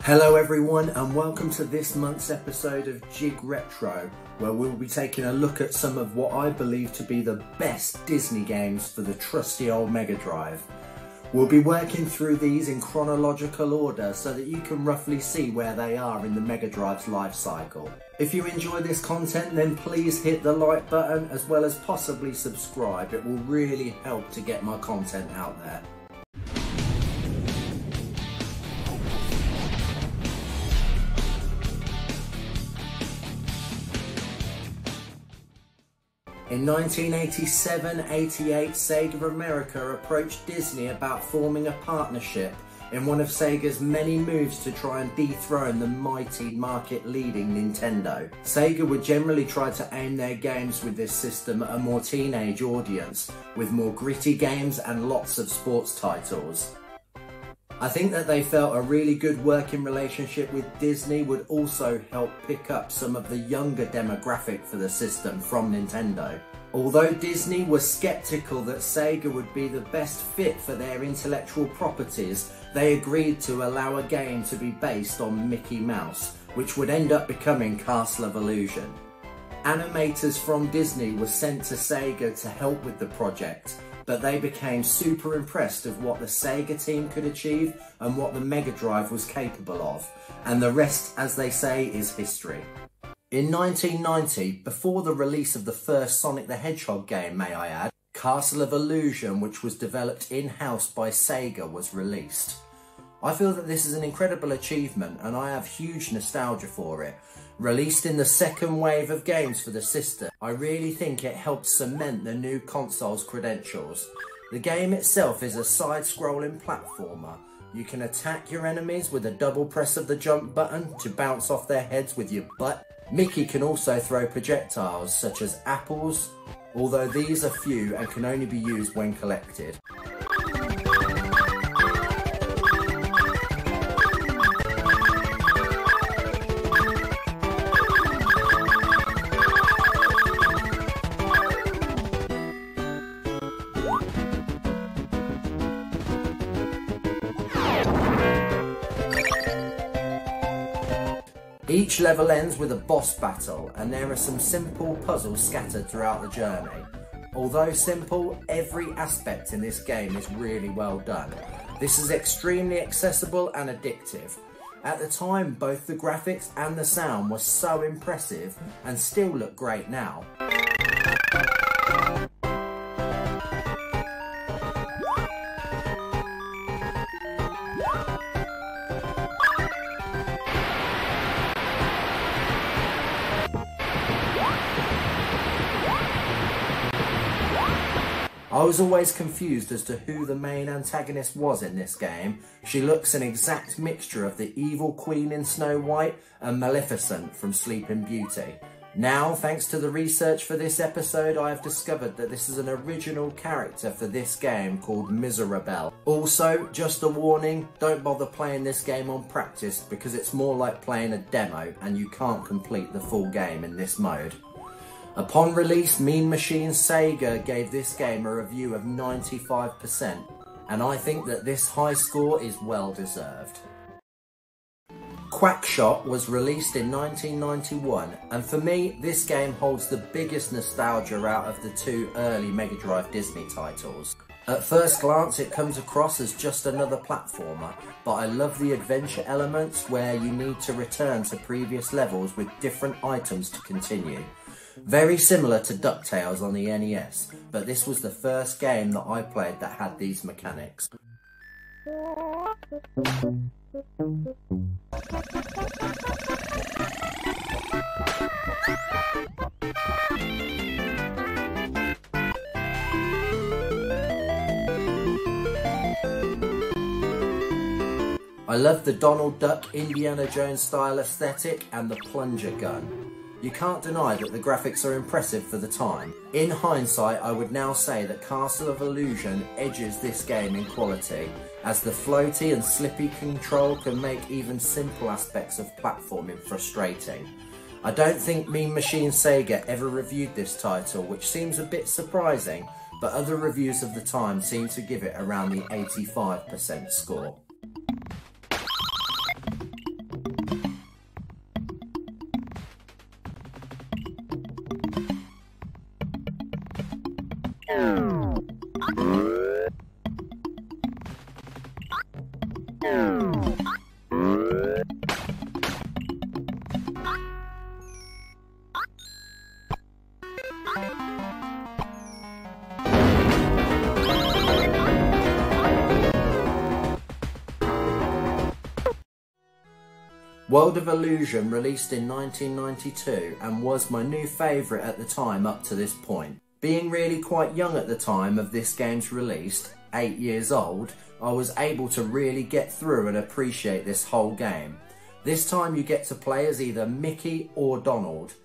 Hello everyone and welcome to this month's episode of JigRetro, where we'll be taking a look at some of what I believe to be the best Disney games for the trusty old Megadrive. We'll be working through these in chronological order so that you can roughly see where they are in the Megadrive's life cycle. If you enjoy this content, then please hit the like button as well as possibly subscribe. It will really help to get my content out there. In 1987-88, Sega of America approached Disney about forming a partnership in one of Sega's many moves to try and dethrone the mighty market-leading Nintendo. Sega would generally try to aim their games with this system at a more teenage audience, with more gritty games and lots of sports titles. I think that they felt a really good working relationship with Disney would also help pick up some of the younger demographic for the system from Nintendo. Although Disney was skeptical that Sega would be the best fit for their intellectual properties, they agreed to allow a game to be based on Mickey Mouse, which would end up becoming Castle of Illusion. Animators from Disney were sent to Sega to help with the project, but they became super impressed of what the Sega team could achieve and what the Megadrive was capable of, and the rest, as they say, is history. In 1990, before the release of the first Sonic the Hedgehog game, may I add, Castle of Illusion, which was developed in-house by Sega, was released. I feel that this is an incredible achievement and I have huge nostalgia for it. Released in the second wave of games for the system, I really think it helped cement the new console's credentials. The game itself is a side-scrolling platformer. You can attack your enemies with a double press of the jump button to bounce off their heads with your butt. Mickey can also throw projectiles such as apples, although these are few and can only be used when collected. Each level ends with a boss battle, and there are some simple puzzles scattered throughout the journey. Although simple, every aspect in this game is really well done. This is extremely accessible and addictive. At the time, both the graphics and the sound were so impressive and still look great now. I was always confused as to who the main antagonist was in this game. She looks an exact mixture of the evil queen in Snow White and Maleficent from Sleeping Beauty. Now, thanks to the research for this episode, I have discovered that this is an original character for this game called Miserabelle. Also, just a warning, don't bother playing this game on practice because it's more like playing a demo and you can't complete the full game in this mode. Upon release, Mean Machine Sega gave this game a review of 95%, and I think that this high score is well deserved. Quackshot was released in 1991, and for me, this game holds the biggest nostalgia out of the two early Megadrive Disney titles. At first glance, it comes across as just another platformer, but I love the adventure elements where you need to return to previous levels with different items to continue. Very similar to DuckTales on the NES, but this was the first game that I played that had these mechanics. I love the Donald Duck Indiana Jones style aesthetic and the plunger gun. You can't deny that the graphics are impressive for the time. In hindsight, I would now say that Castle of Illusion edges this game in quality, as the floaty and slippy control can make even simple aspects of platforming frustrating. I don't think Mean Machine Sega ever reviewed this title, which seems a bit surprising, but other reviews of the time seem to give it around the 85% score. World of Illusion released in 1992 and was my new favourite at the time up to this point. Being really quite young at the time of this game's release, 8 years old, I was able to really get through and appreciate this whole game. This time you get to play as either Mickey or Donald,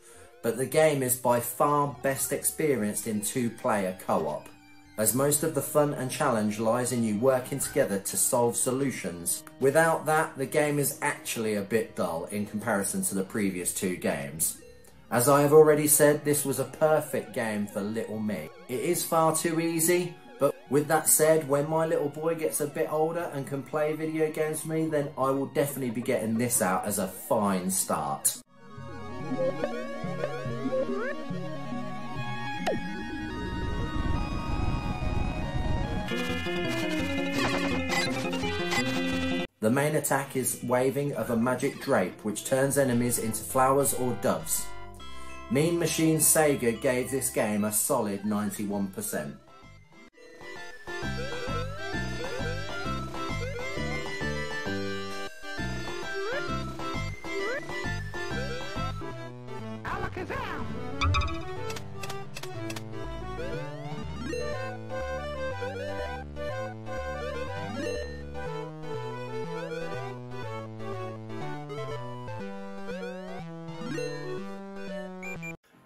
but the game is by far best experienced in 2-player co-op, as most of the fun and challenge lies in you working together to solve solutions. Without that, the game is actually a bit dull in comparison to the previous 2 games. As I have already said, this was a perfect game for little me. It is far too easy, but with that said, when my little boy gets a bit older and can play video games with me, then I will definitely be getting this out as a fine start. The main attack is waving of a magic drape which turns enemies into flowers or doves. Mean Machine Sega gave this game a solid 91%.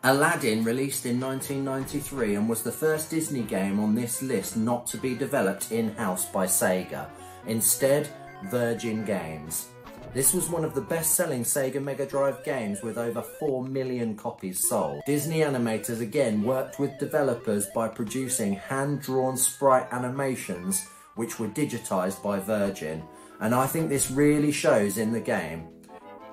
Aladdin released in 1993 and was the first Disney game on this list not to be developed in-house by Sega, instead Virgin Games. This was one of the best-selling Sega Megadrive games with over 4 million copies sold. Disney animators again worked with developers by producing hand-drawn sprite animations which were digitized by Virgin, and I think this really shows in the game.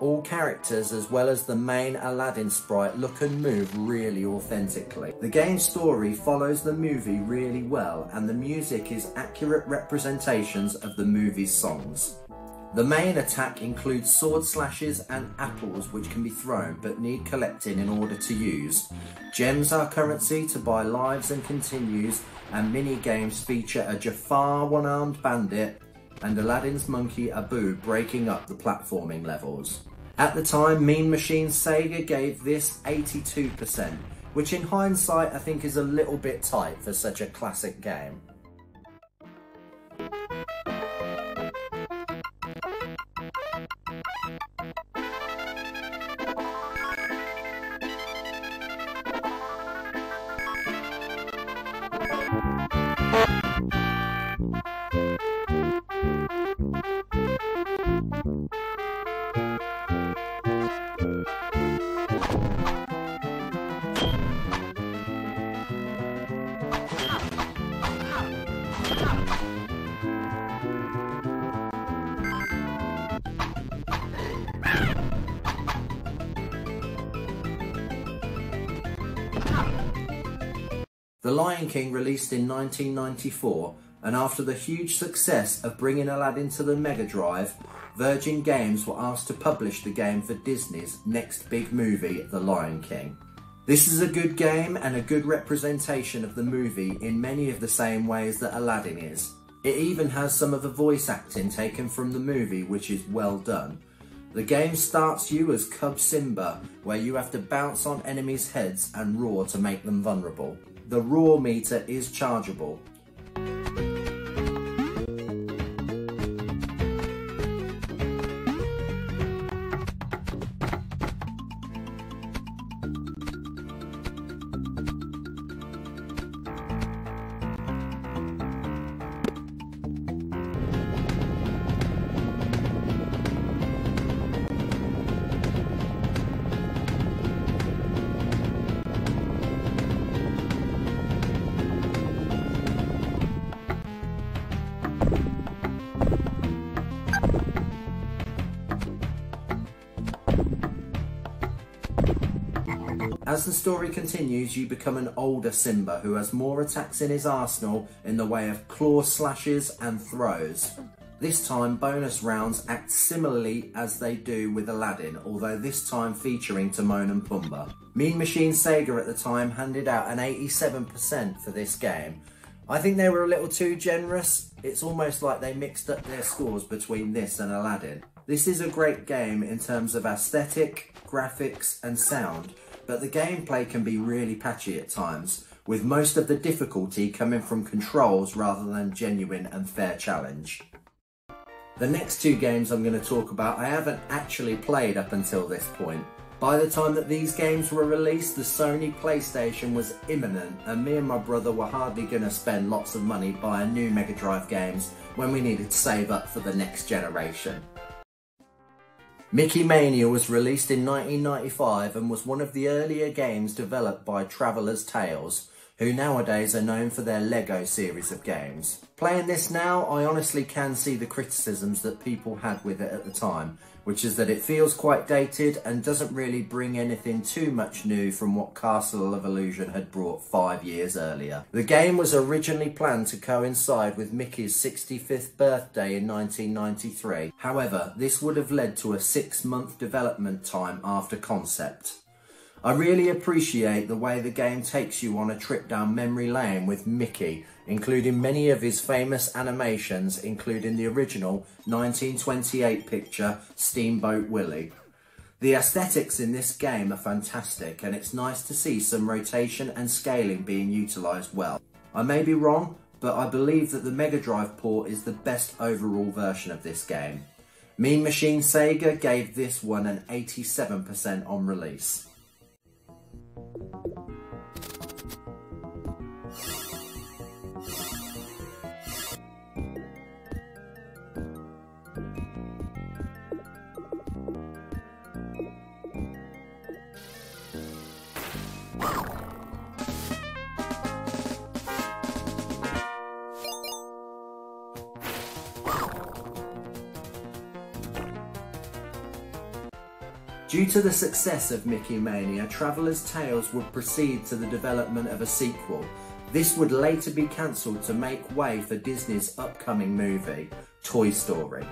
All characters as well as the main Aladdin sprite look and move really authentically. The game's story follows the movie really well and the music is accurate representations of the movie's songs. The main attack includes sword slashes and apples which can be thrown but need collecting in order to use. Gems are currency to buy lives and continues, and mini-games feature a Jafar one-armed bandit and Aladdin's monkey Abu breaking up the platforming levels. At the time, Mean Machine Sega gave this 82%, which in hindsight I think is a little bit tight for such a classic game. The Lion King released in 1994, and after the huge success of bringing Aladdin to the Megadrive, Virgin Games were asked to publish the game for Disney's next big movie, The Lion King. This is a good game and a good representation of the movie in many of the same ways that Aladdin is. It even has some of the voice acting taken from the movie, which is well done. The game starts you as Cub Simba, where you have to bounce on enemies' heads and roar to make them vulnerable. The roar meter is chargeable. As the story continues, you become an older Simba who has more attacks in his arsenal in the way of claw slashes and throws. This time, bonus rounds act similarly as they do with Aladdin, although this time featuring Timon and Pumbaa. Mean Machine Sega at the time handed out an 87% for this game. I think they were a little too generous. It's almost like they mixed up their scores between this and Aladdin. This is a great game in terms of aesthetic, graphics and sound, but the gameplay can be really patchy at times, with most of the difficulty coming from controls rather than genuine and fair challenge. The next two games I'm going to talk about I haven't actually played up until this point. By the time that these games were released, the Sony PlayStation was imminent and me and my brother were hardly going to spend lots of money buying new Megadrive games when we needed to save up for the next generation. Mickey Mania was released in 1995 and was one of the earlier games developed by Traveller's Tales, who nowadays are known for their Lego series of games. Playing this now, I honestly can see the criticisms that people had with it at the time, which is that it feels quite dated and doesn't really bring anything too much new from what Castle of Illusion had brought 5 years earlier. The game was originally planned to coincide with Mickey's 65th birthday in 1993. However, this would have led to a 6-month development time after concept. I really appreciate the way the game takes you on a trip down memory lane with Mickey, including many of his famous animations, including the original 1928 picture Steamboat Willie. The aesthetics in this game are fantastic and it's nice to see some rotation and scaling being utilised well. I may be wrong, but I believe that the Megadrive port is the best overall version of this game. Mean Machine Sega gave this one an 87% on release. Due to the success of Mickey Mania, Traveller's Tales would proceed to the development of a sequel. This would later be cancelled to make way for Disney's upcoming movie, Toy Story.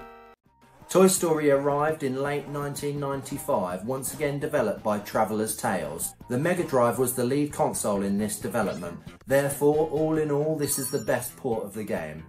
Toy Story arrived in late 1995, once again developed by Traveller's Tales. The Megadrive was the lead console in this development, therefore all in all this is the best port of the game.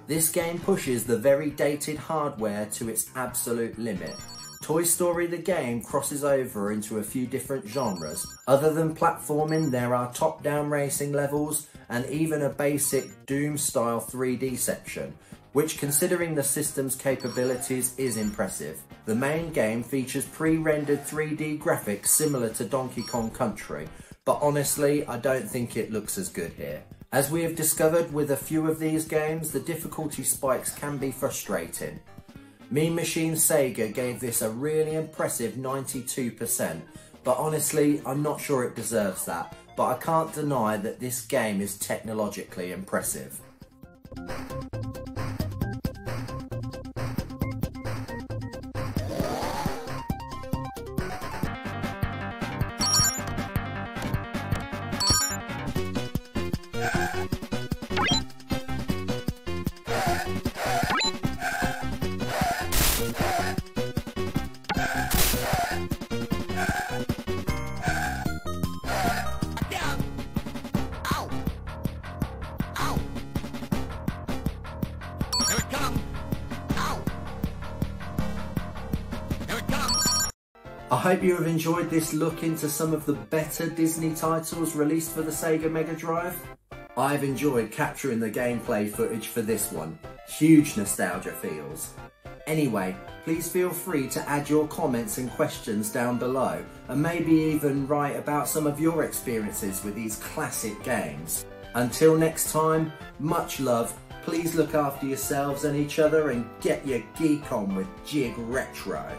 This game pushes the very dated hardware to its absolute limit. Toy Story the game crosses over into a few different genres. Other than platforming, there are top-down racing levels and even a basic Doom-style 3D section, which considering the system's capabilities is impressive. The main game features pre-rendered 3D graphics similar to Donkey Kong Country, but honestly I don't think it looks as good here. As we have discovered with a few of these games, the difficulty spikes can be frustrating. Mean Machine Sega gave this a really impressive 92%, but honestly I'm not sure it deserves that, but I can't deny that this game is technologically impressive. I hope you have enjoyed this look into some of the better Disney titles released for the Sega Mega Drive. I've enjoyed capturing the gameplay footage for this one. Huge nostalgia feels. Anyway, please feel free to add your comments and questions down below, and maybe even write about some of your experiences with these classic games. Until next time, much love, please look after yourselves and each other and get your geek on with JigRetro.